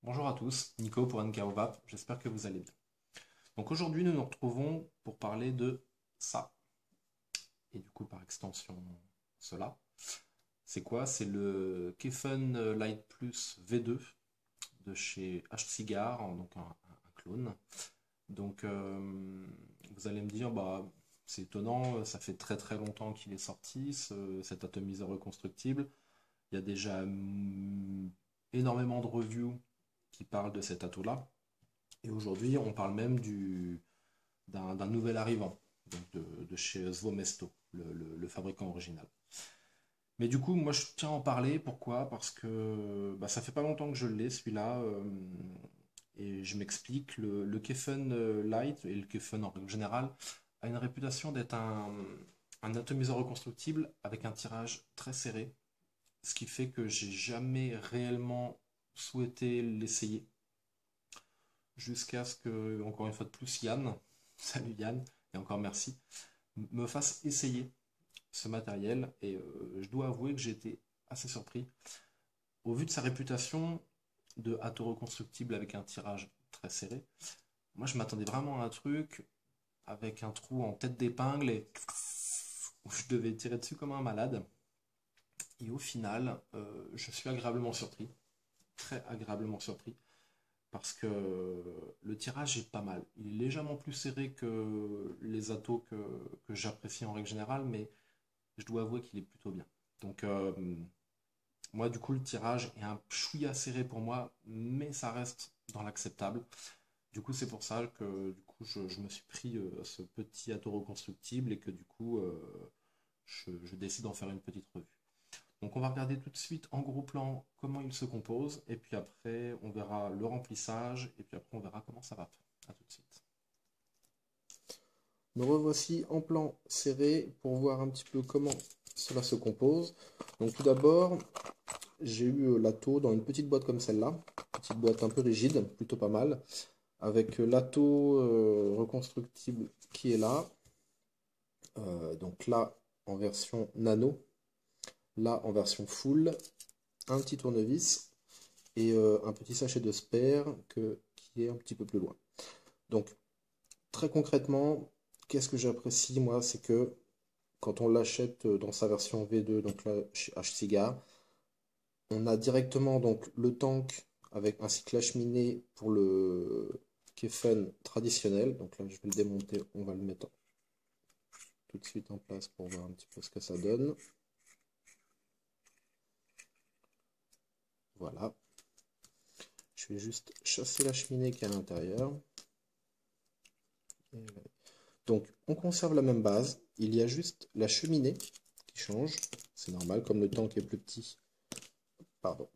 Bonjour à tous, Nico pour NKOVAP, j'espère que vous allez bien. Donc aujourd'hui nous nous retrouvons pour parler de ça, et du coup par extension cela. C'est quoi? C'est le Kefen Light Plus V2 de chez H-Cigar, donc un clone. Donc vous allez me dire, bah c'est étonnant, ça fait très très longtemps qu'il est sorti, cet atomiseur reconstructible. Il y a déjà énormément de reviews qui parlent de cet atout-là. Et aujourd'hui, on parle même d'un nouvel arrivant, donc de chez Svomesto, le fabricant original. Mais du coup, moi je tiens à en parler. Pourquoi? Parce que bah, ça fait pas longtemps que je l'ai celui-là. Et je m'explique. Le Kefen Light et le Kefen en règle générale a une réputation d'être un atomiseur reconstructible avec un tirage très serré. Ce qui fait que j'ai jamais réellement souhaité l'essayer jusqu'à ce que, encore une fois de plus, Yann, salut Yann, et encore merci, me fasse essayer ce matériel. Et je dois avouer que j'ai été assez surpris. Au vu de sa réputation de hâteau reconstructible avec un tirage très serré, moi je m'attendais vraiment à un truc avec un trou en tête d'épingle et où je devais tirer dessus comme un malade. Et au final, je suis agréablement surpris, très agréablement surpris. Parce que le tirage est pas mal. Il est légèrement plus serré que les atos que j'apprécie en règle générale, mais je dois avouer qu'il est plutôt bien. Donc moi du coup le tirage est un chouïa serré pour moi, mais ça reste dans l'acceptable. Du coup c'est pour ça que du coup, je me suis pris ce petit ato reconstructible et que du coup je décide d'en faire une petite revue. Donc on va regarder tout de suite en gros plan comment il se compose, et puis après on verra le remplissage, et puis après on verra comment ça va. A tout de suite. Me revoici en plan serré pour voir un petit peu comment cela se compose. Donc tout d'abord, j'ai eu l'atto dans une petite boîte comme celle-là, petite boîte un peu rigide, plutôt pas mal, avec l'atto reconstructible qui est là. Donc là en version nano, là en version full, un petit tournevis et un petit sachet de spare qui est un petit peu plus loin. Donc très concrètement, qu'est-ce que j'apprécie moi, c'est que quand on l'achète dans sa version V2, donc là chez H-Cigar, on a directement donc le tank avec ainsi que la cheminée pour le Kefen traditionnel. Donc là je vais le démonter, on va le mettre tout de suite en place pour voir un petit peu ce que ça donne. Voilà. Je vais juste chasser la cheminée qui est à l'intérieur. Donc on conserve la même base, il y a juste la cheminée qui change, c'est normal, comme le tank est plus petit, pardon,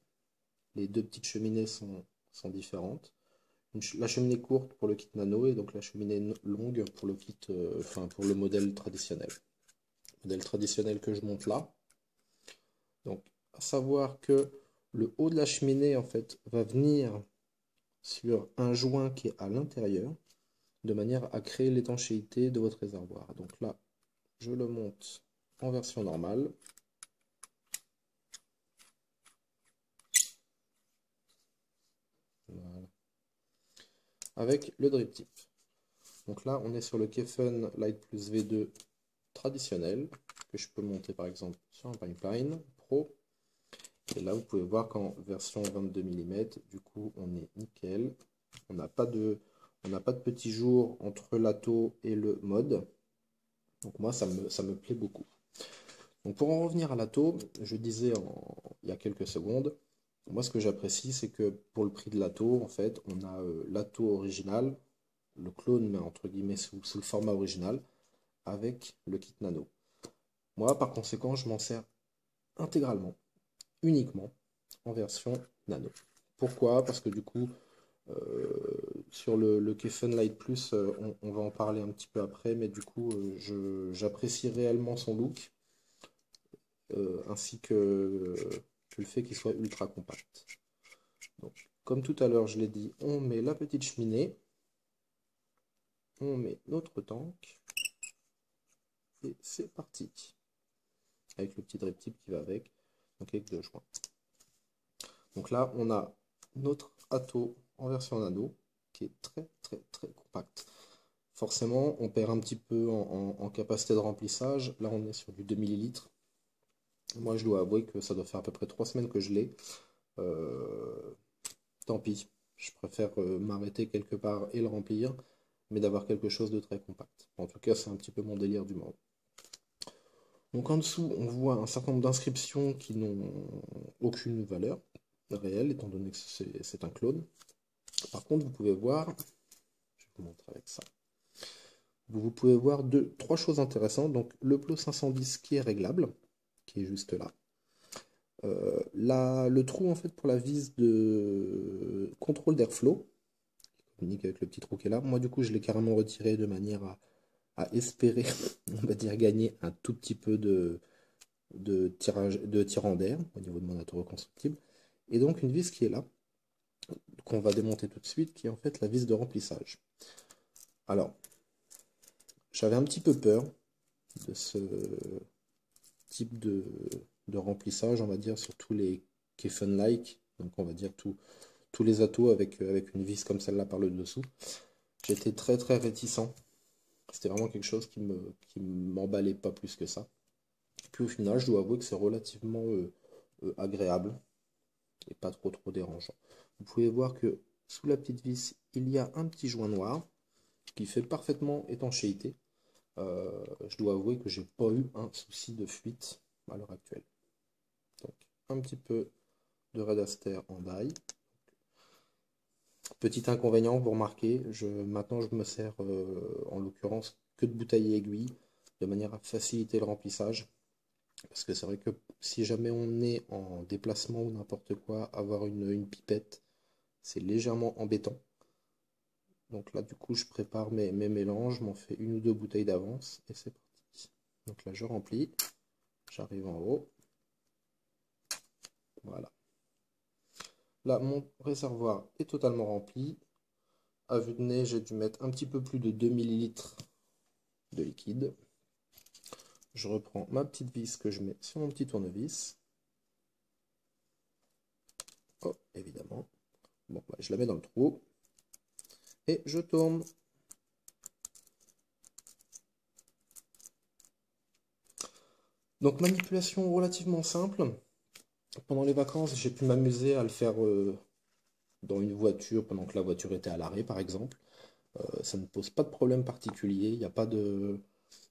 les deux petites cheminées sont différentes. La cheminée courte pour le kit nano et donc la cheminée longue pour le kit, enfin pour le modèle traditionnel. Modèle traditionnel que je monte là. Donc à savoir que le haut de la cheminée en fait va venir sur un joint qui est à l'intérieur de manière à créer l'étanchéité de votre réservoir. Donc là, je le monte en version normale. Voilà. Avec le drip tip. Donc là, on est sur le Kefen Light Plus V2 traditionnel, que je peux monter par exemple sur un pipeline pro. Et là, vous pouvez voir qu'en version 22 mm, du coup, on est nickel. On n'a pas de petit jour entre l'atto et le mode. Donc moi, ça me plaît beaucoup. Donc pour en revenir à l'atto, je disais il y a quelques secondes, moi ce que j'apprécie, c'est que pour le prix de l'atto, en fait, on a l'atto original, le clone, mais entre guillemets sous le format original, avec le kit nano. Moi, par conséquent, je m'en sers intégralement, uniquement, en version nano. Pourquoi? Parce que du coup, sur le Kefen Light Plus, on va en parler un petit peu après, mais du coup, j'apprécie réellement son look, ainsi que le fait qu'il soit ultra compact. Donc, comme tout à l'heure, je l'ai dit, on met la petite cheminée, on met notre tank, et c'est parti. Avec le petit drip tip qui va avec, donc avec deux joints. Donc là, on a notre Atto en version nano, qui est très très très compact. Forcément, on perd un petit peu en capacité de remplissage. Là, on est sur du 2 millilitres. Moi, je dois avouer que ça doit faire à peu près 3 semaines que je l'ai. Euh, Tant pis. Je préfère m'arrêter quelque part et le remplir, mais d'avoir quelque chose de très compact. En tout cas, c'est un petit peu mon délire du moment. Donc en dessous, on voit un certain nombre d'inscriptions qui n'ont aucune valeur réelle, étant donné que c'est un clone. Par contre, vous pouvez voir, je vais vous montrer avec ça, vous pouvez voir trois choses intéressantes. Donc le plot 510 qui est réglable, qui est juste là. Le trou en fait pour la vis de contrôle d'airflow, qui communique avec le petit trou qui est là. Moi du coup je l'ai carrément retiré de manière à espérer, on va dire, gagner un tout petit peu de tirant d'air au niveau de mon atout reconstructible. Et donc une vis qui est là, qu'on va démonter tout de suite, qui est en fait la vis de remplissage. Alors, j'avais un petit peu peur de ce type de remplissage, on va dire, sur tous les Kefen-like, donc on va dire tous les atos avec une vis comme celle-là par le dessous. J'étais très très réticent. C'était vraiment quelque chose qui m'emballait pas plus que ça. Puis au final, je dois avouer que c'est relativement agréable et pas trop trop dérangeant. Vous pouvez voir que sous la petite vis, il y a un petit joint noir qui fait parfaitement étanchéité. Je dois avouer que j'ai pas eu un souci de fuite à l'heure actuelle. Donc un petit peu de Red Aster en die. Petit inconvénient, vous remarquez, maintenant je me sers en l'occurrence que de bouteilles et aiguilles, de manière à faciliter le remplissage. Parce que c'est vrai que si jamais on est en déplacement ou n'importe quoi, avoir une pipette, c'est légèrement embêtant. Donc là, du coup, je prépare mes mélanges, je m'en fais une ou deux bouteilles d'avance et c'est parti. Donc là, je remplis, j'arrive en haut. Voilà. Là, mon réservoir est totalement rempli. À vue de nez, j'ai dû mettre un petit peu plus de 2 millilitres de liquide. Je reprends ma petite vis que je mets sur mon petit tournevis. Oh, évidemment. Bon, bah, je la mets dans le trou. Et je tourne. Donc manipulation relativement simple. Pendant les vacances, j'ai pu m'amuser à le faire dans une voiture pendant que la voiture était à l'arrêt, par exemple. Ça ne pose pas de problème particulier. Il n'y a pas de...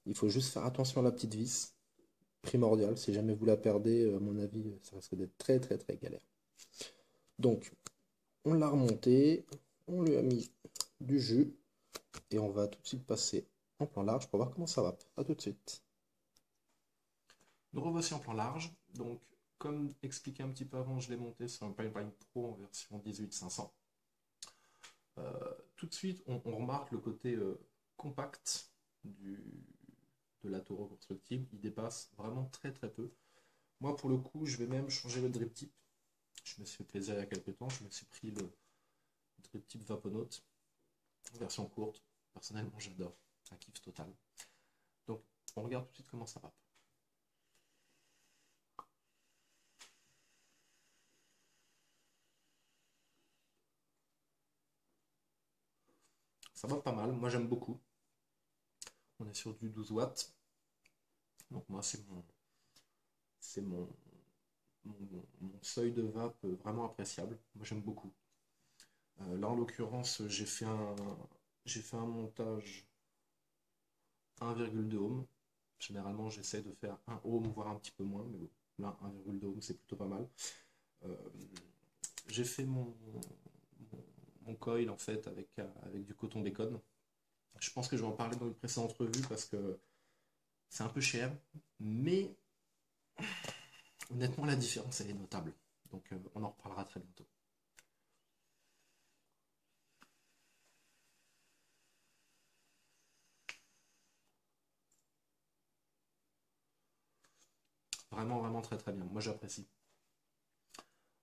Il faut juste faire attention à la petite vis. Primordial. Si jamais vous la perdez, à mon avis, ça risque d'être très très très galère. Donc, on l'a remonté. On lui a mis du jus. Et on va tout de suite passer en plan large pour voir comment ça va. A tout de suite. Nous revoici en plan large. Donc, comme expliqué un petit peu avant, je l'ai monté sur un Pipeline Pro en version 18500. Tout de suite, on remarque le côté compact de la tour reconstructible. Il dépasse vraiment très très peu. Moi, pour le coup, je vais même changer le drip tip. Je me suis fait plaisir il y a quelques temps. Je me suis pris le drip tip Vaponaut, version courte. Personnellement, j'adore. Un kiff total. Donc, on regarde tout de suite comment ça va. Ça va pas mal. Moi, j'aime beaucoup. On est sur du 12 watts. Donc, moi, c'est mon seuil de vape vraiment appréciable. Moi, j'aime beaucoup. Là, en l'occurrence, j'ai fait un montage 1,2 ohm. Généralement, j'essaie de faire 1 ohm, voire un petit peu moins, mais bon, là, 1,2 ohm, c'est plutôt pas mal. Euh, j'ai fait mon coil en fait avec du coton bacon. Je pense que je vais en parler dans une précédente revue parce que c'est un peu cher, mais honnêtement, la différence elle est notable. Donc, on en reparlera très bientôt. Vraiment, vraiment très très bien. Moi, j'apprécie.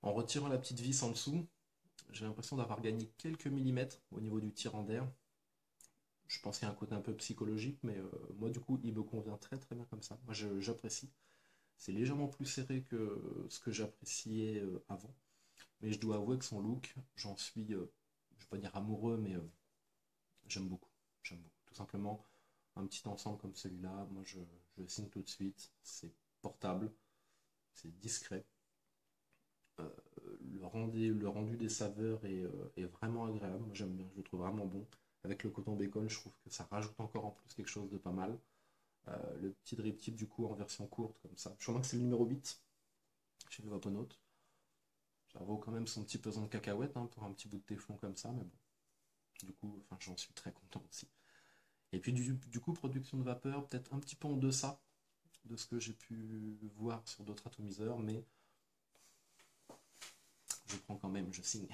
En retirant la petite vis en dessous, j'ai l'impression d'avoir gagné quelques millimètres au niveau du tirant d'air. Je pense qu'il y a un côté un peu psychologique, mais moi, du coup, il me convient très très bien comme ça. Moi, j'apprécie. C'est légèrement plus serré que ce que j'appréciais avant. Mais je dois avouer que son look, j'en suis, je vais pas dire amoureux, mais j'aime beaucoup. J'aime beaucoup. Tout simplement, un petit ensemble comme celui-là, moi je signe tout de suite. C'est portable, c'est discret. Euh, le rendu des saveurs est vraiment agréable. Moi j'aime bien, je le trouve vraiment bon. Avec le coton bacon, je trouve que ça rajoute encore en plus quelque chose de pas mal. Le petit drip tip du coup en version courte comme ça. Je crois que c'est le numéro 8 chez le Vaponaut. Ça vaut quand même son petit pesant de cacahuètes hein, pour un petit bout de téflon comme ça, mais bon. Du coup, enfin, j'en suis très content aussi. Et puis du coup, production de vapeur, peut-être un petit peu en deçà de ce que j'ai pu voir sur d'autres atomiseurs, mais je prends quand même, je signe.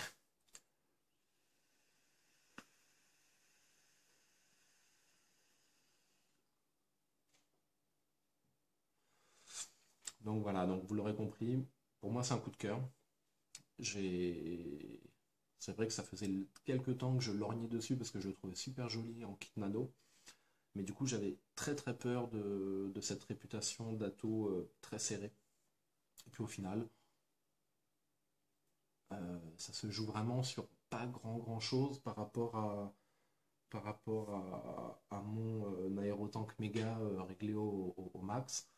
Donc voilà, donc vous l'aurez compris, pour moi c'est un coup de cœur. J'ai... C'est vrai que ça faisait quelques temps que je lorgnais dessus parce que je le trouvais super joli en kit nano. Mais du coup, j'avais très très peur de cette réputation d'Ato très serré. Et puis au final, ça se joue vraiment sur pas grand chose par rapport à mon aérotank méga réglé au max.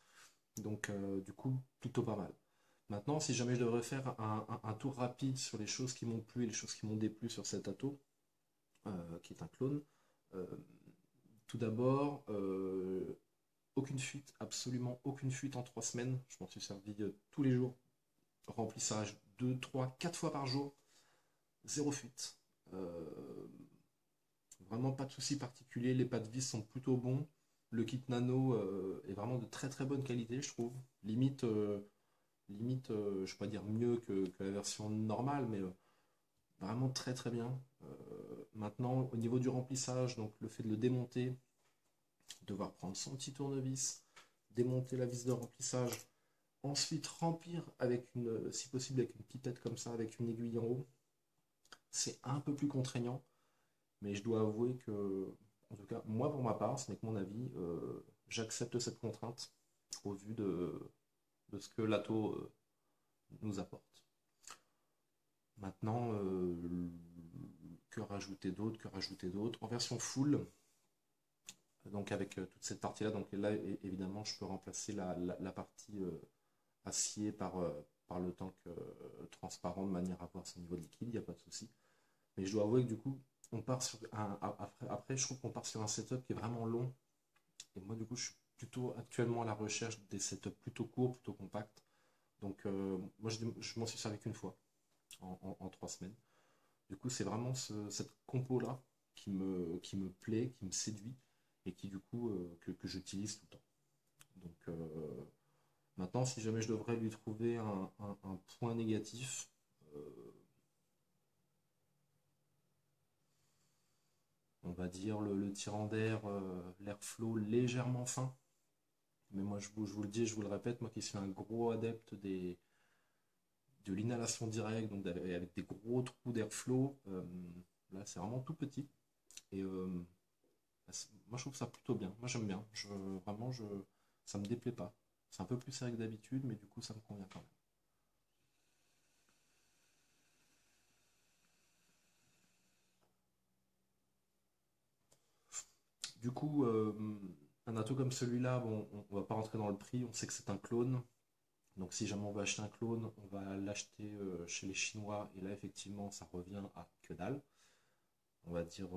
Donc du coup, plutôt pas mal. Maintenant, si jamais je devrais faire un tour rapide sur les choses qui m'ont plu et les choses qui m'ont déplu sur cet Atto, qui est un clone, euh, tout d'abord, aucune fuite, absolument aucune fuite en 3 semaines. Je m'en suis servi tous les jours. Remplissage 2, 3, 4 fois par jour. Zéro fuite. Vraiment pas de soucis particuliers. Les pas de vis sont plutôt bons. Le kit nano est vraiment de très très bonne qualité, je trouve. Limite, je ne vais pas dire mieux que la version normale, mais vraiment très très bien. Maintenant, au niveau du remplissage, donc le fait de le démonter, devoir prendre son petit tournevis, démonter la vis de remplissage, ensuite remplir avec une, si possible avec une pipette comme ça, avec une aiguille en haut, c'est un peu plus contraignant, mais je dois avouer que, en tout cas, moi pour ma part, ce n'est que mon avis, j'accepte cette contrainte au vu de ce que l'ATO nous apporte. Maintenant, que rajouter d'autre, que rajouter d'autre. En version full, donc avec toute cette partie-là, donc là évidemment je peux remplacer la partie acier par le tank transparent de manière à avoir ce niveau de liquide, il n'y a pas de souci. Mais je dois avouer que du coup, on part sur après je trouve qu'on part sur un setup qui est vraiment long. Et moi du coup je suis plutôt actuellement à la recherche des setups plutôt courts, plutôt compacts. Donc moi je m'en suis servi qu'une fois en 3 semaines. Du coup c'est vraiment cette compo-là qui me plaît, qui me séduit et qui du coup que j'utilise tout le temps. Donc maintenant, si jamais je devrais lui trouver un point négatif, euh, on va dire le tirant d'air, l'airflow légèrement fin. Mais moi, je vous le dis, je vous le répète, moi qui suis un gros adepte de l'inhalation directe, donc avec des gros trous d'airflow, là c'est vraiment tout petit. Et moi je trouve ça plutôt bien. Moi j'aime bien. Vraiment, ça me déplaît pas. C'est un peu plus serré que d'habitude, mais du coup ça me convient quand même. Du coup, un atout comme celui-là, bon, on va pas rentrer dans le prix, on sait que c'est un clone. Donc si jamais on veut acheter un clone, on va l'acheter chez les Chinois. Et là, effectivement, ça revient à que dalle. On va dire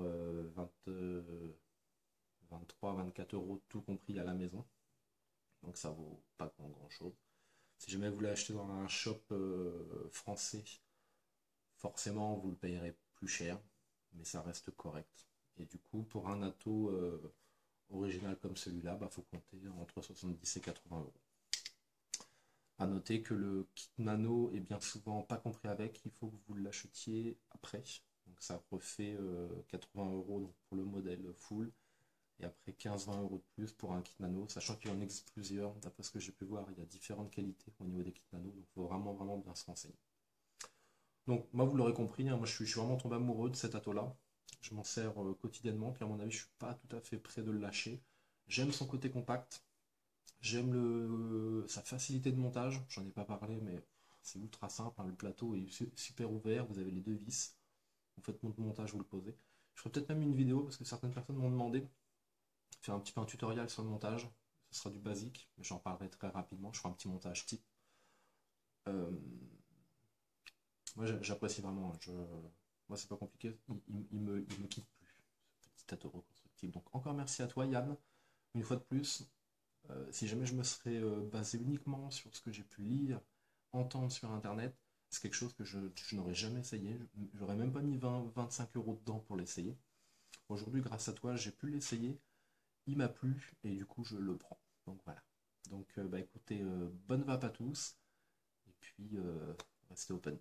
23, 24 euros, tout compris à la maison. Donc ça vaut pas grand-chose. Si jamais vous l'achetez dans un shop français, forcément, vous le payerez plus cher. Mais ça reste correct. Et du coup, pour un atout original comme celui-là, il faut compter entre 70 et 80 euros. À noter que le kit nano est bien souvent pas compris avec, il faut que vous l'achetiez après. Donc ça refait 80 euros donc pour le modèle full et après 15-20 euros de plus pour un kit nano, sachant qu'il en existe plusieurs. D'après ce que j'ai pu voir, il y a différentes qualités au niveau des kits nano, donc il faut vraiment vraiment bien se renseigner. Donc moi vous l'aurez compris, hein, moi je suis vraiment tombé amoureux de cet atto-là. Je m'en sers quotidiennement, puis à mon avis je suis pas tout à fait prêt de le lâcher. J'aime son côté compact, j'aime sa facilité de montage, j'en ai pas parlé, mais c'est ultra simple, hein, le plateau est super ouvert, vous avez les deux vis, vous faites votre montage, vous le posez. Je ferai peut-être même une vidéo parce que certaines personnes m'ont demandé de faire un petit peu un tutoriel sur le montage. Ce sera du basique, mais j'en parlerai très rapidement. Je ferai un petit montage type. Euh, Moi j'apprécie vraiment. Moi c'est pas compliqué, il me quitte plus, ce petit tateau reconstructible. Donc encore merci à toi Yann, une fois de plus. Si jamais je me serais basé uniquement sur ce que j'ai pu lire, entendre sur internet, c'est quelque chose que je n'aurais jamais essayé. J'aurais même pas mis 20-25 € dedans pour l'essayer. Aujourd'hui, grâce à toi, j'ai pu l'essayer. Il m'a plu et du coup, je le prends. Donc voilà. Donc, bah, écoutez, bonne vape à tous et puis restez open.